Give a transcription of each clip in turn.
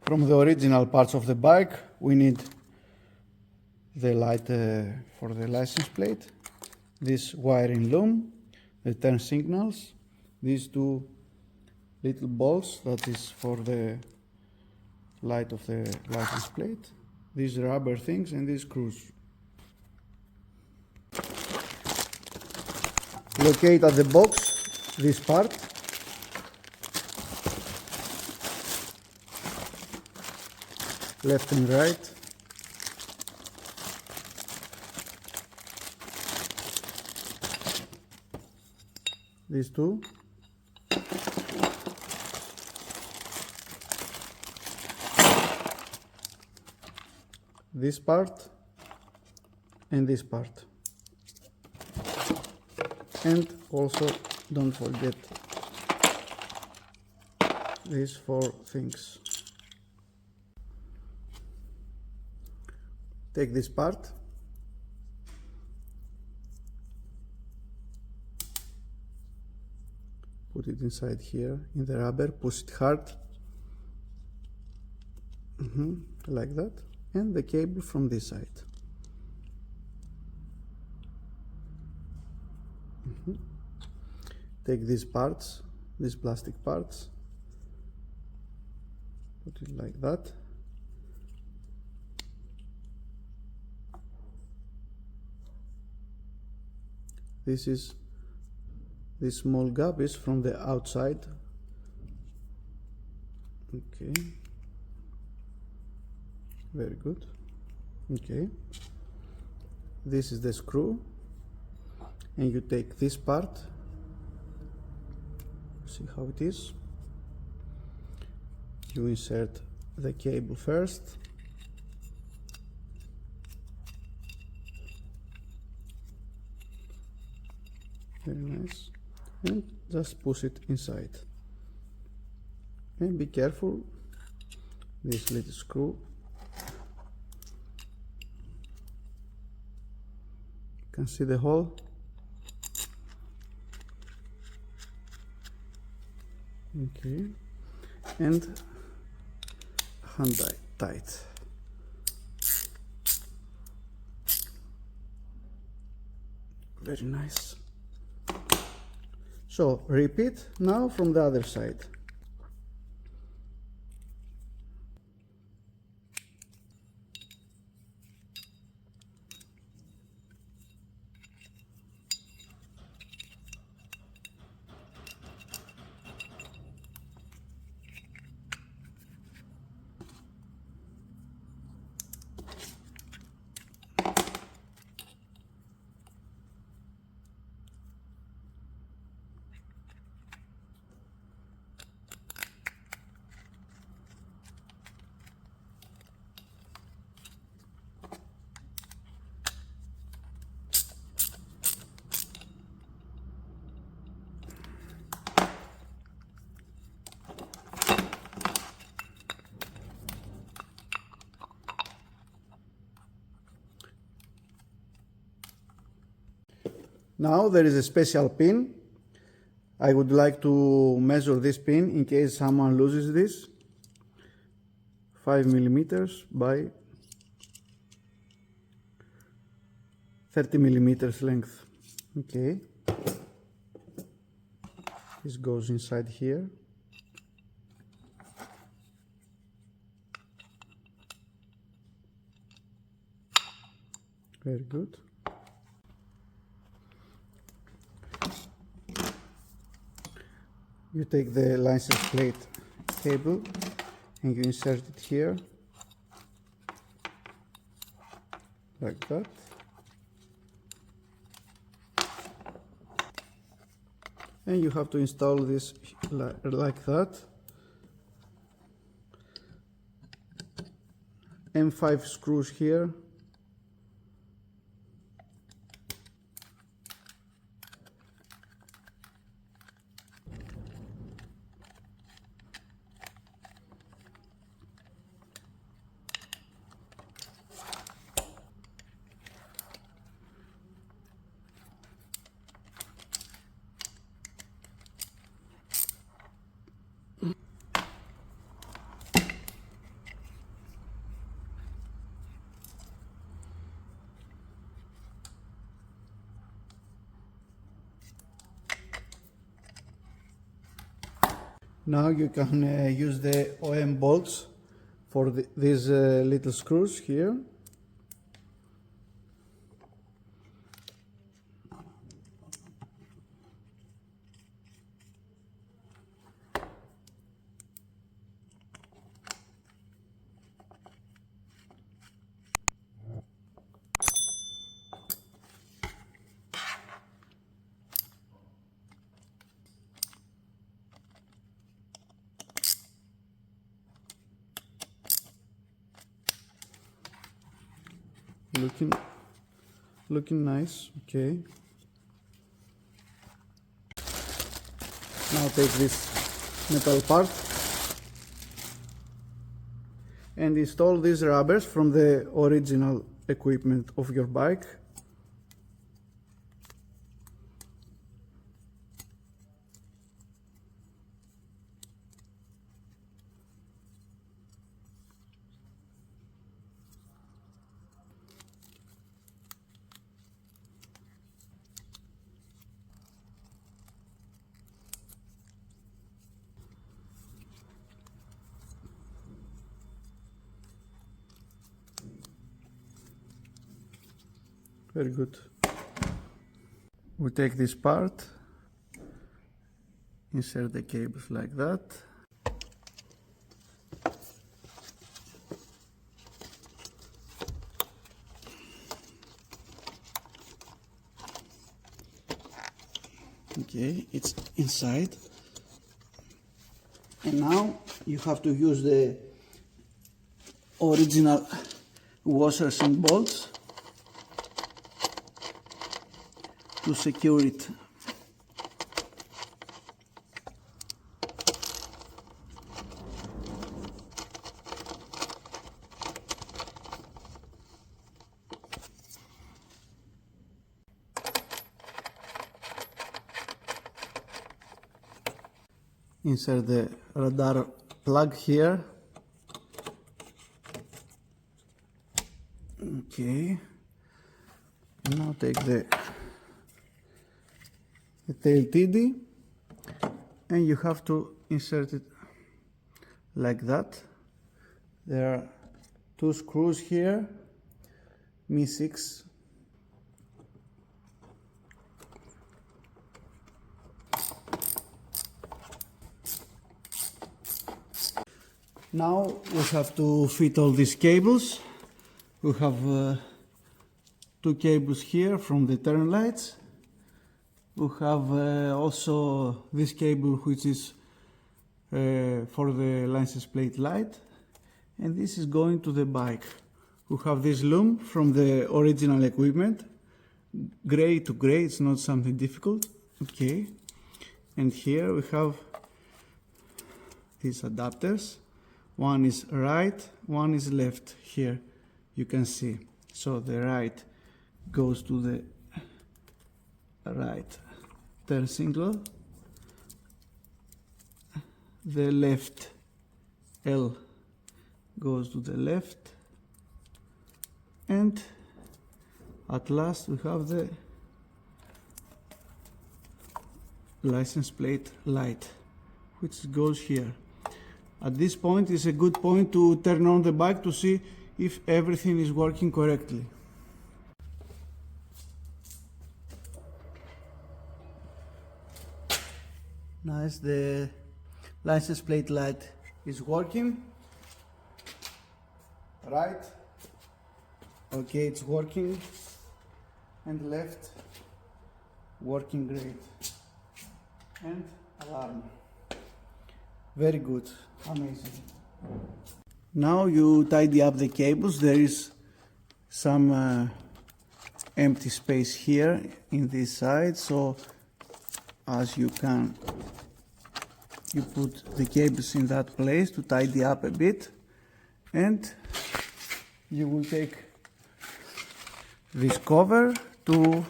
From the original parts of the bike, we need the light for the license plate, this wiring loom, the turn signals, these two little balls that is for the light of the license plate, these rubber things, and these screws. Locate at the box this part. Left and right. These two. This part and this part. And also don't forget these four things. Take this part, put it inside here in the rubber, push it hard, like that, and the cable from this side. Take these parts, these plastic parts, put it like that. This small gap is from the outside. Okay, very good. Okay, this is the screw, and you take this part. See how it is. You insert the cable first. Very nice. And just push it inside. And be careful, this little screw. You can see the hole. Okay. And hand tight. Very nice. So repeat now from the other side. Now there is a special pin. I would like to measure this pin in case someone loses this. 5 millimeters by 30 millimeters length. Okay. This goes inside here. Very good. You take the license plate cable and you insert it here, like that. And you have to install this like that. And 5 screws here. Now you can use the OM bolts for these little screws here. Looking nice. Okay. Now take this metal part and install these rubbers from the original equipment of your bike. Very good. We take this part, insert the cables like that. Okay, it's inside. And now you have to use the original washers and bolts to secure it. Insert the radar plug here. Okay. Now take the tail tidy and you have to insert it like that. There are two screws here, Mi-6. Now we have to fit all these cables. We have two cables here from the turn lights. We have also this cable which is for the license plate light, and this is going to the bike. We have this loom from the original equipment, gray to gray, it's not something difficult. Okay, and here we have these adapters. One is right, one is left. Here you can see. So the right goes to the right turn signal, the left L goes to the left, and at last we have the license plate light which goes here. At this point is a good point to turn on the bike to see if everything is working correctly. Nice, the license plate light is working. Right, okay, it's working, and left, working great, and alarm. Very good, amazing. Now you tidy up the cables. There is some empty space here in this side, so as you can, you put the cables in that place to tidy up a bit, and you will take this cover to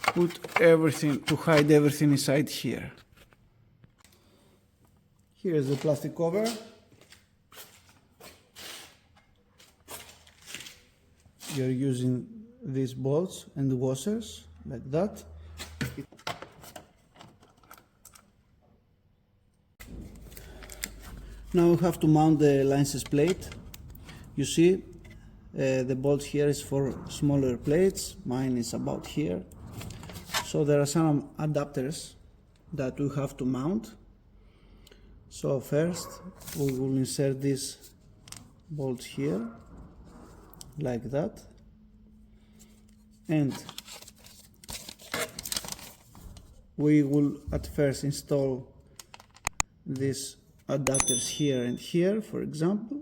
put everything, to hide everything inside here. Here is the plastic cover. You're using these bolts and washers like that. Now we have to mount the license plate. You see the bolt here is for smaller plates, mine is about here. So there are some adapters that we have to mount. So first we will insert this bolt here like that, and we will at first install these adapters here and here, for example,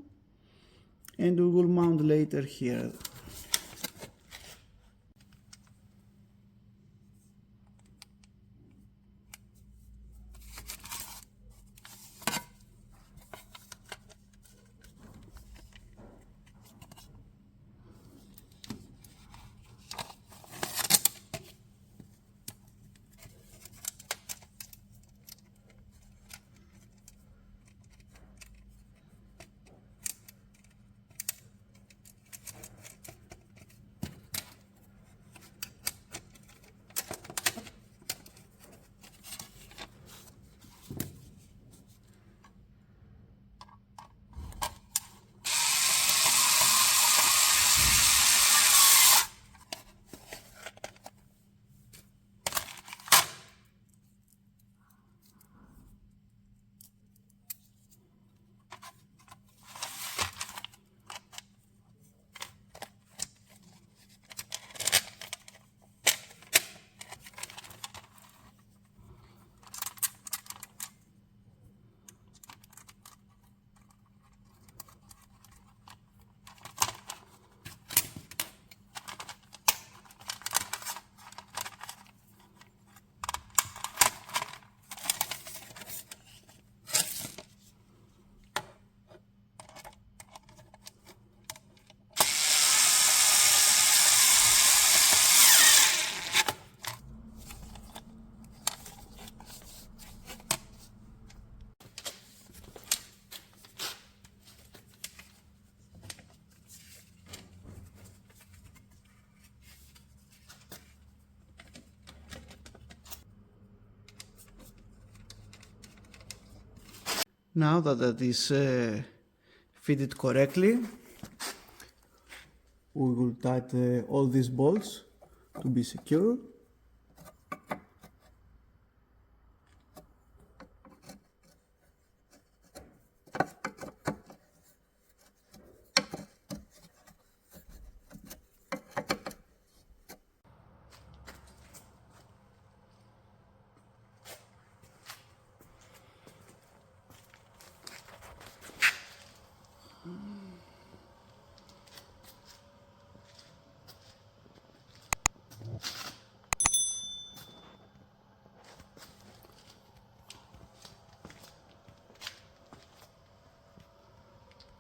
and we will mount later here. Now that it is fitted correctly, we will tighten all these bolts to be secure.